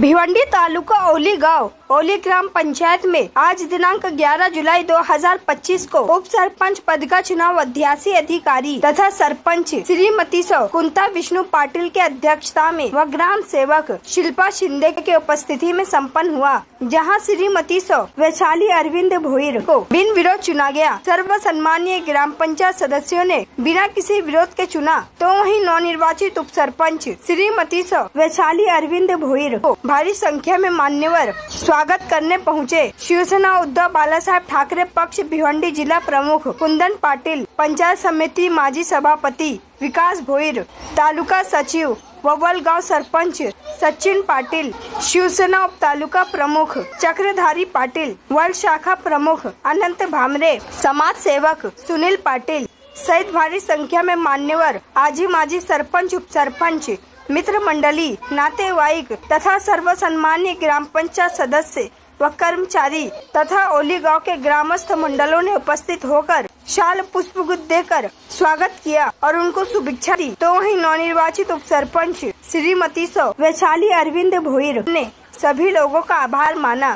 भिवंडी तालुका ओली गांव ओली ग्राम पंचायत में आज दिनांक 11 जुलाई 2025 को उप सरपंच पद का चुनाव अध्यासी अधिकारी तथा सरपंच श्रीमती कुंता विष्णु पाटिल के अध्यक्षता में व ग्राम सेवक शिल्पा शिंदे के उपस्थिति में संपन्न हुआ, जहां श्रीमती वैशाली अरविंद भोईर को बिन विरोध चुना गया। सर्व सम्मानीय ग्राम पंचायत सदस्यों ने बिना किसी विरोध के चुना, तो वहीं नवनिर्वाचित उप सरपंच श्रीमती वैशाली अरविंद भोईर को भारी संख्या में मान्यवर स्वागत करने पहुँचे। शिवसेना उद्धव बालासाहेब ठाकरे पक्ष भिवंडी जिला प्रमुख कुंदन पाटिल, पंचायत समिति माजी सभापति विकास भोईर, तालुका सचिव ववल गांव सरपंच सचिन पाटिल, शिवसेना उप तालुका प्रमुख चक्रधारी पाटिल, वर्ग शाखा प्रमुख अनंत भामरे, समाज सेवक सुनील पाटिल सहित भारी संख्या में मान्यवर आजी माजी सरपंच उप सरपंच मित्र मंडली नातेवाईक तथा सर्व सम्मानीय ग्राम पंचायत सदस्य व कर्मचारी तथा ओली गांव के ग्रामस्थ मंडलों ने उपस्थित होकर शाल पुष्पगुच्छ देकर स्वागत किया और उनको शुभेच्छा दी। तो वहीं नवनिर्वाचित उप सरपंच श्रीमती वैशाली अरविंद भोईर ने सभी लोगों का आभार माना।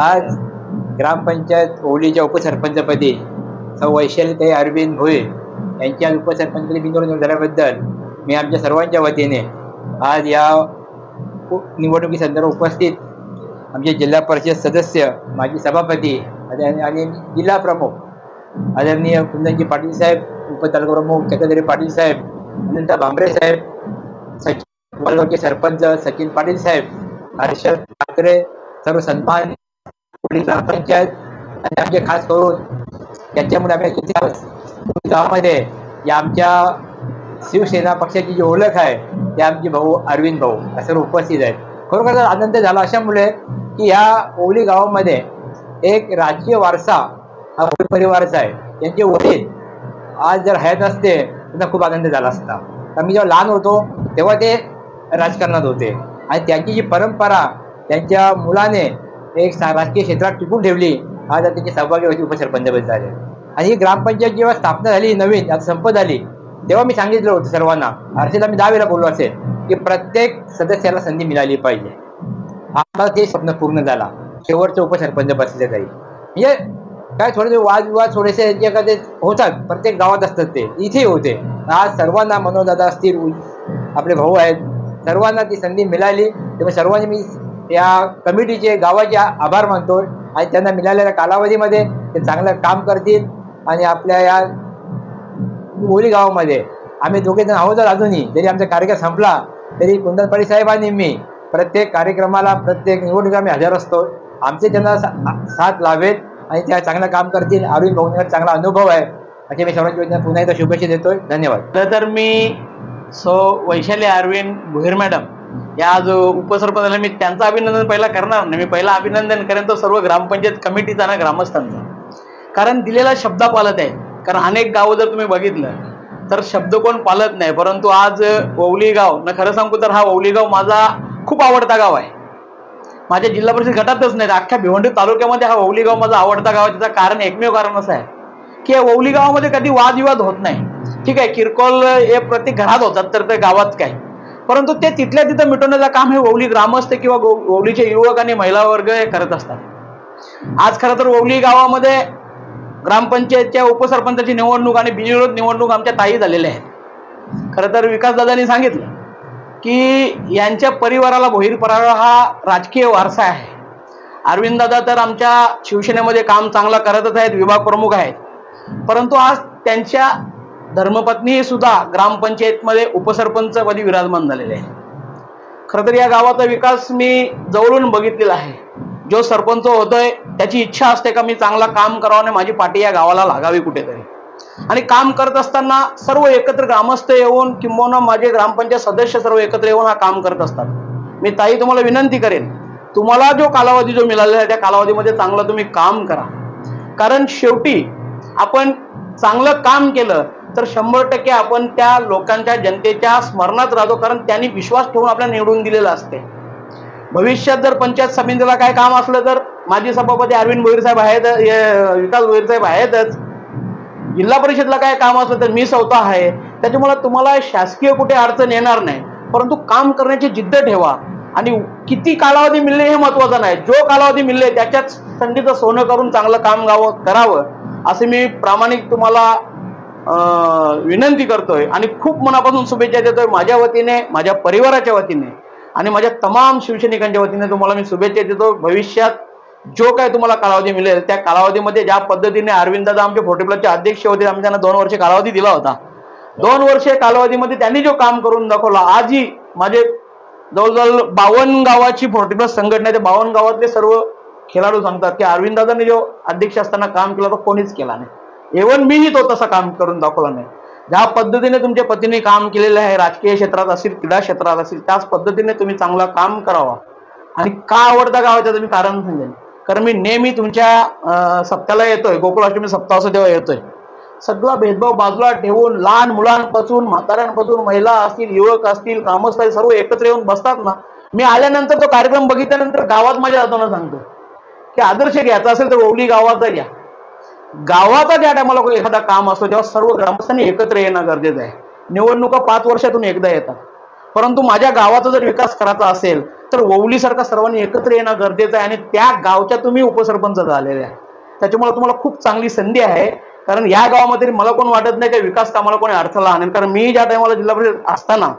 आज ग्राम पंचायत ओलीच्या उपसरपंचपदी वैशाली अरविंद भोईर यांच्या उपसरपंचपदी बिनविरोध झाल्याबद्दल मी आमच्या सर्वांच्या वतीने आज या निवडणुकी संदर्भात उपस्थित आमचे जिल्हा परिषद सदस्य माजी सभापती आणि जिल्हा प्रमुख आदरणीय कुंदनजी पाटील साहेब, उपतालुका प्रमुख चक्रधरी पाटील साहेब, अनंत भांबरे साहेब, सचिन सरपंच सचिन पाटील साहेब, हर्षद ठाकरे, सर्व सन्मान ग्रामपंचायत आणि आमचे खास करून याच्यामुळे आम्ही गावामध्ये या आमच्या शिवसेना पक्षाची जी ओळख आहे ते आमचे भाऊ अरविंद भाऊ असे उपस्थित आहेत। खरोखर आनंद झाला अशामुळे की या ओली गावामध्ये एक राजकीय वारसा हा भोईर परिवाराचा आहे। त्यांचे वडील आज जर हयात असते त्यांना खूप आनंद झाला असता, कारण मी जेव्हा लहान होतो तेव्हा ते राजकारणात होते आणि त्यांची जी परंपरा त्यांच्या मुलाने एक राजकीय क्षेत्रात टिकून ठेवली। आज त्यांची सहभागी उपसरपंचपदी झाले आणि ही ग्रामपंचायत जेव्हा स्थापना झाली नवीन आता संपत आली तेव्हा मी सांगितलं होतं सर्वांना, हर्षदला मी 10 वेळा बोललो असेल की प्रत्येक सदस्याला संधी मिळाली पाहिजे। आता ते स्वप्न पूर्ण झाला, शेवटचं उपसरपंच बसले काही म्हणजे काय थोडेसे वादविवाद थोडेसे यांच्याकडे होतात, प्रत्येक गावात असतात ते इथे होते। आज सर्वांना मनोदादा असतील आपले भाऊ आहेत, सर्वांना ती संधी मिळाली, त्यामुळे सर्वांनी मी या कमिटीचे गावाचे आभार मानतो आणि त्यांना मिळालेल्या कालावधीमध्ये ते चांगलं काम करतील आणि आपल्या या ओली गावामध्ये आम्ही दोघे जण आहोत। अजूनही जरी आमचा कार्यक्रम संपला तरी कुंदन पाटील साहेबांनी मी प्रत्येक कार्यक्रमाला प्रत्येक निवडणुकीला मी हजर असतो। आमचे त्यांना साथ लावेल आणि त्या चांगलं काम करतील। अरविंद भाऊंवर चांगला अनुभव आहे असे मी सर्वांच्या पुन्हा एकदा शुभेच्छा देतोय। धन्यवाद। तर मी वैशाली अरविंद भोईर मॅडम या जो उपसरपंचाला मी त्यांचं अभिनंदन पहिला करणार नाही, मी पहिला अभिनंदन करेन तो सर्व ग्रामपंचायत कमिटीचा ना ग्रामस्थांचा, कारण दिलेला शब्द पाळत आहे। कारण अनेक गावं जर तुम्ही बघितलं तर शब्द कोण पाळत नाही, परंतु आज ओवली गाव ना खरं सांगू तर हा ओवली गाव माझा खूप आवडता गाव आहे। माझ्या जिल्हा परिषद गटातच नाही, अख्ख्या भिवंडी तालुक्यामध्ये हा ओवली गाव माझा आवडता गाव आहे। त्याचं कारण एकमेव कारण असं आहे की या ओवली गावामध्ये कधी वादविवाद होत नाही। ठीक आहे, किरकोळ हे प्रत्येक घरात होतात तर ते गावात काय, परंतु ते तिथल्या तिथं मिटवण्याचं काम हे ओवली ग्रामस्थ किंवा ओवलीचे युवक आणि महिला वर्ग हे करत असतात। आज खरं तर ओवली गावामध्ये ग्रामपंचायतच्या उपसरपंचाची निवडणूक आणि बिनविरोध निवडणूक आमच्या ताई झालेल्या आहेत। खरं तर विकासदादांनी सांगितलं की यांच्या परिवाराला भोईर परिवार हा राजकीय वारसा आहे। अरविंददादा तर आमच्या शिवसेनेमध्ये काम चांगलं करतच आहेत, विभाग प्रमुख आहेत, परंतु आज त्यांच्या धर्मपत्नी सुद्धा ग्रामपंचायतमध्ये उपसरपंचपदी विराजमान झालेले आहेत। खरं तर या गावाचा विकास मी जवळून बघितलेला आहे। जो सरपंच होतोय त्याची इच्छा असते का मी चांगला काम करावं आणि माझी पाठी या गावाला लागावी कुठेतरी, आणि काम करत असताना सर्व एकत्र ग्रामस्थ येऊन किंबहुना माझे ग्रामपंचायत सदस्य सर्व एकत्र येऊन हा काम करत असतात। मी ताई तुम्हाला विनंती करेन, तुम्हाला जो कालावधी जो मिळालेला आहे त्या कालावधीमध्ये चांगलं तुम्ही काम करा, कारण शेवटी आपण चांगलं काम केलं तर 100% आपण त्या लोकांच्या जनतेच्या स्मरणात राहतो, कारण त्यांनी विश्वास ठेवून आपल्याला निवडून दिलेलं असते। भविष्यात जर पंचायत समितीला काय काम असलं तर माजी सभापती अरविंद भोईर साहेब आहेत, विकास भोईर साहेब आहेतच, जिल्हा परिषदला काय काम असलं तर मी स्वतः आहे। त्याच्यामुळे तुम्हाला शासकीय कुठे अडचण येणार नाही, परंतु काम करण्याची जिद्द ठेवा आणि किती कालावधी मिळले हे महत्वाचं नाही, जो कालावधी मिळले त्याच्याच संधीचं सोनं करून चांगलं काम करावं असे मी प्रामाणिक तुम्हाला विनंती करतोय आणि खूप मनापासून शुभेच्छा देतोय. माझ्या वतीने, माझ्या परिवाराच्या वतीने आणि माझ्या तमाम शिवसैनिकांच्या वतीने तुम्हाला मी शुभेच्छा देतो. भविष्यात जो काय तुम्हाला कालावधी मिळेल त्या कालावधीमध्ये ज्या पद्धतीने अरविंद दादा आमचे 40 प्लसचे अध्यक्ष होते, आम्ही त्यांना 2 वर्षे कालावधी दिला होता. 2 वर्षे कालावधीमध्ये त्यांनी जो काम करून दाखवला, आजही माझे जवळजवळ 52 गावाची 40 प्लस संघटना आहे, 52 गावातले सर्व खेळाडू सांगतात की अरविंद दादांनी जो अध्यक्ष असताना काम केलं तो कोणीच केला नाही. इव्हन मीही तो तसा काम करून दाखवला नाही. ज्या पद्धतीने तुमच्या पतीने काम केलेलं आहे, राजकीय क्षेत्रात असेल, क्रीडा क्षेत्रात असेल, त्याच पद्धतीने तुम्ही चांगला काम करावा. आणि का आवडता गावाचं तुम्ही कारण सांगेल, कारण मी नेहमी तुमच्या सप्त्याला येतोय, गोकुळाष्टमी सप्ताह असं तेव्हा येतोय. सगळा भेदभाव बाजूला ठेवून लहान मुलांपासून म्हाताऱ्यांपासून महिला असतील, युवक असतील, ग्रामस्थ असतील, सर्व एकत्र येऊन बसतात ना. मी आल्यानंतर तो कार्यक्रम बघितल्यानंतर गावात माझ्या जाताना सांगतो की आदर्श घ्यायचा असेल तर ओवली गावाचा घ्या. गावाचा ज्या टायमाला एखादा काम असतो तेव्हा सर्व ग्रामस्थांनी एकत्र येणं गरजेचं आहे. निवडणुका 5 वर्षातून एकदा येतात, परंतु माझ्या गावाचा जर विकास करायचा असेल तर ओवलीसारखा सर्वांनी एकत्र येणं गरजेचं आहे. आणि त्या गावच्या तुम्ही उपसरपंच झालेले आहे, त्याच्यामुळे तुम्हाला खूप चांगली संधी आहे. कारण या गावामध्ये मला कोण वाटत नाही की विकास कामाला कोणी अडथळा आणेल. कारण मी ज्या टायमाला जिल्हा परिषद असताना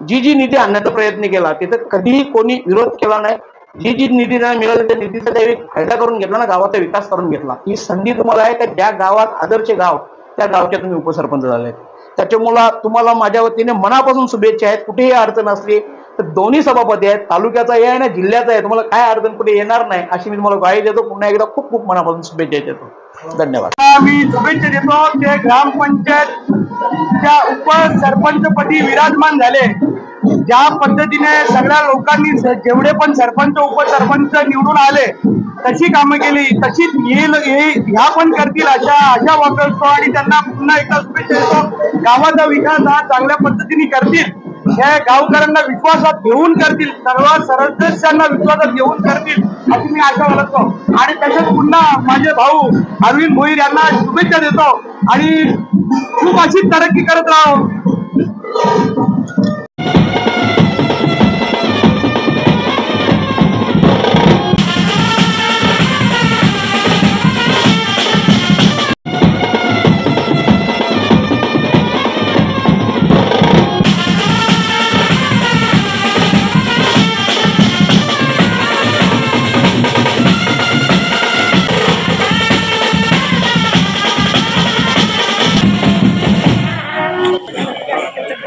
जी निधी आणण्याचा प्रयत्न केला तिथे कधीही कोणी विरोध केला नाही. जी निधी नाही मिळाली त्या निधीचा त्यावेळी फायदा करून घेतला ना, गावाचा विकास करून घेतला. ही संधी तुम्हाला आहे की ज्या गावात आदर्श गाव त्या गावच्या तुम्ही उपसरपंच झाले. त्याच्यामुळे तुम्हाला माझ्या वतीने मनापासून शुभेच्छा आहेत. कुठेही अडचण असली तर दोन्ही सभापती आहेत, तालुक्याचा आहे आणि जिल्ह्याचा आहे, तुम्हाला काय अडचण कुठे येणार नाही अशी मी तुम्हाला ग्वाही देतो. पुन्हा एकदा खूप खूप मनापासून शुभेच्छा देतो. धन्यवाद. मी शुभेच्छा देतो ते ग्रामपंचायतच्या उपसरपंचपदी विराजमान झाले. ज्या पद्धतीने सगळ्या लोकांनी जेवढे पण सरपंच उपसरपंच निवडून आले तशी कामं केली, तशीच ह्या पण करतील अशा वापरतो आणि त्यांना पुन्हा एकदा शुभेच्छा देतो. गावाचा विकास हा चांगल्या पद्धतीने करतील, हे गावकऱ्यांना विश्वासात घेऊन करतील, सर्व सदस्यांना विश्वासात घेऊन करतील अशी मी आशा बाळगतो. आणि तसेच पुन्हा माझे भाऊ अरविंद भोईर यांना शुभेच्छा देतो आणि खूप अशी तरक्की करत राहो.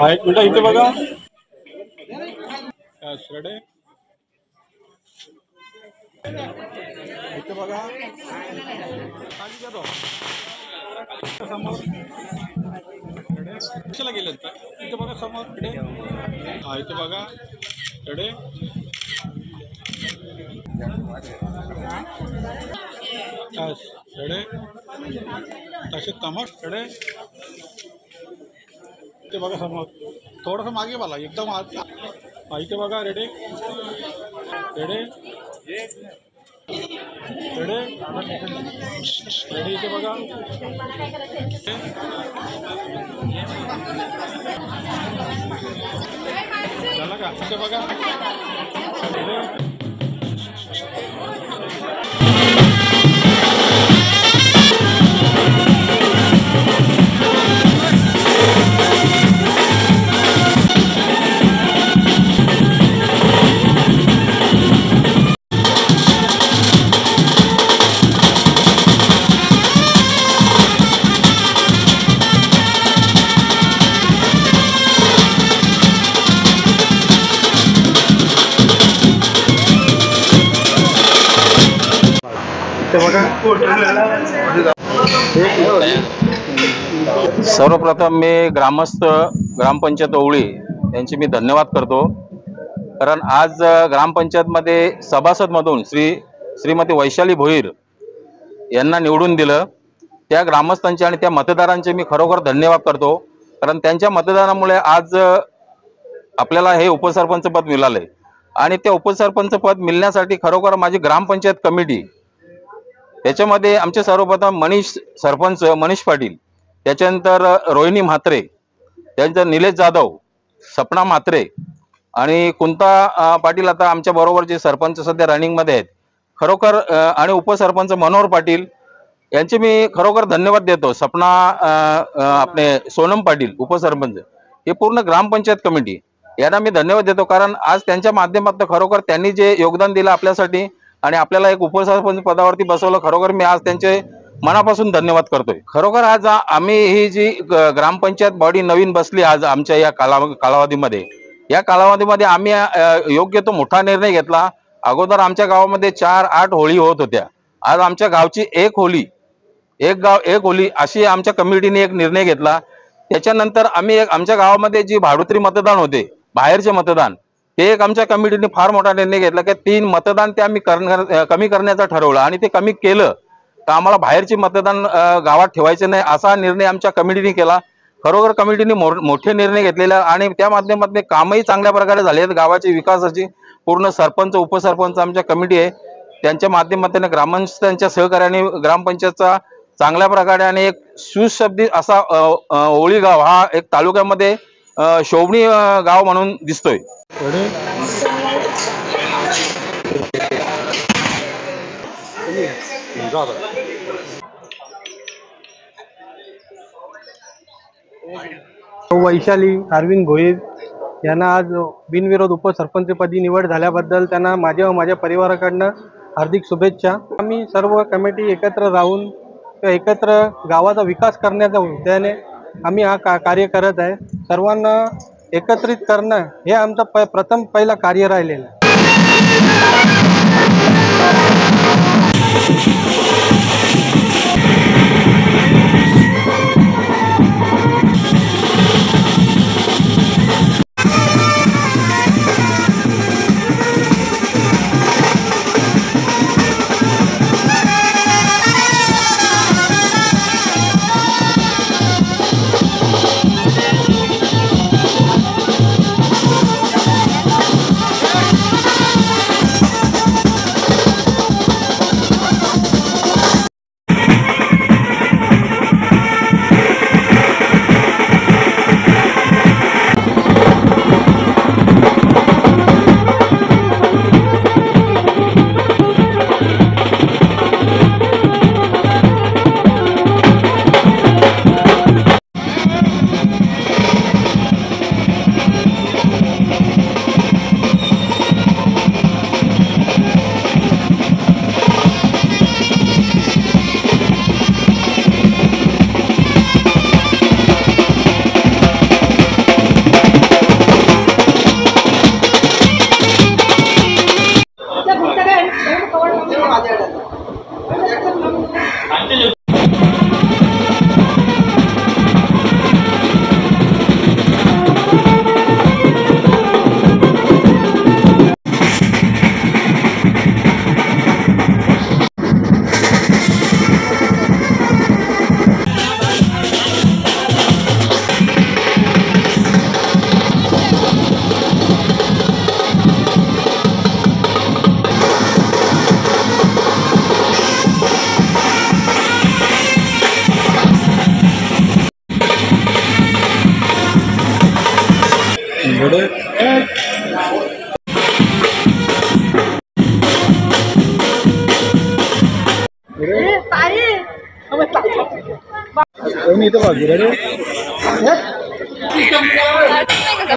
एक मिनिट इथे बघा. रेडी इथे बघा. समोर कशाला गेलेत का? इथे बघा समोर. हा इथे बघा. रेडी रेडी तसे तमक. रेडी इथे बघा समोर. थोडंसं मागे मला एकदम आज. इथे बघा. रेडी रेडी रेडी रेडी इथे बघा. झालं का? इथे बघा. रेडी सर्वप्रथम मी ग्रामस्थ ग्रामपंचायत ओवळी यांचे मी धन्यवाद करतो. कारण आज ग्रामपंचायतमध्ये सभासदमधून श्रीमती वैशाली भोईर यांना निवडून दिलं. त्या ग्रामस्थांचे आणि त्या मतदारांचे मी खरोखर धन्यवाद करतो. कारण त्यांच्या मतदानामुळे आज आपल्याला हे उपसरपंच पद मिळाले. आणि त्या उपसरपंच पद मिळण्यासाठी खरोखर माझी ग्रामपंचायत कमिटी, त्याच्यामध्ये आमचे सर्वप्रथम सरपंच मनीष पाटील, त्याच्यानंतर रोहिणी म्हात्रे, त्यानंतर निलेश जाधव, सपना म्हात्रे, आणि कुंता पाटील आता आमच्या बरोबर जे सरपंच सध्या रनिंगमध्ये आहेत, खरोखर आणि उपसरपंच मनोहर पाटील यांचे मी खरोखर धन्यवाद देतो. सपना आपले सोनम पाटील उपसरपंच, हे पूर्ण ग्रामपंचायत कमिटी यांना मी धन्यवाद देतो. कारण आज त्यांच्या माध्यमातून खरोखर त्यांनी जे योगदान दिलं आपल्यासाठी आणि आपल्याला एक उपसरपंच पदावरती बसवलं, खरोखर मी आज त्यांचे मनापासून धन्यवाद करतोय. खरोखर आज आम्ही ही जी ग्रामपंचायत बॉडी नवीन बसली आज आमच्या या कालावधीमध्ये, या कालावधीमध्ये आम्ही योग्य तो मोठा निर्णय घेतला. अगोदर आमच्या गावामध्ये 4-8 होळी होत होत्या. आज आमच्या गावची एक गाव एक होळी अशी आमच्या कमिटीने एक निर्णय घेतला. त्याच्यानंतर आम्ही आमच्या गावामध्ये जी भाडोत्री मतदान होते, बाहेरचे मतदान, ते एक आमच्या कमिटीने फार मोठा निर्णय घेतला की 3 मतदान ते आम्ही कमी करण्याचं ठरवलं आणि ते कमी केलं तर आम्हाला बाहेरचे मतदान गावात ठेवायचे नाही असा निर्णय आमच्या कमिटीने केला. खरोखर कमिटीने मोठे निर्णय घेतलेले आणि त्या माध्यमातून कामही चांगल्या प्रकारे झाले आहेत. गावाची विकासाची पूर्ण सरपंच उपसरपंच आमच्या कमिटी आहे, त्यांच्या माध्यमातून ग्रामस्थांच्या सहकार्याने ग्रामपंचायतचा चांगल्या प्रकारे आणि एक सुशब्दित असा ओळी गाव हा एक तालुक्यामध्ये शोभनी गाव म्हणून दिसतोय. वैशाली अरविंद भोईर यांना आज बिनविरोध उपसरपंचपदी निवड झाल्याबद्दल त्यांना माझ्या व माझ्या परिवाराकडनं हार्दिक शुभेच्छा. आम्ही सर्व कमिटी एकत्र राहून एकत्र गावाचा विकास करण्याच्या उद्देशाने आम्ही हा कार्य करत आहे. सर्वांना एकत्रित करणं हे आमचं प्रथम पहिलं कार्य राहिलेलं आहे. इथं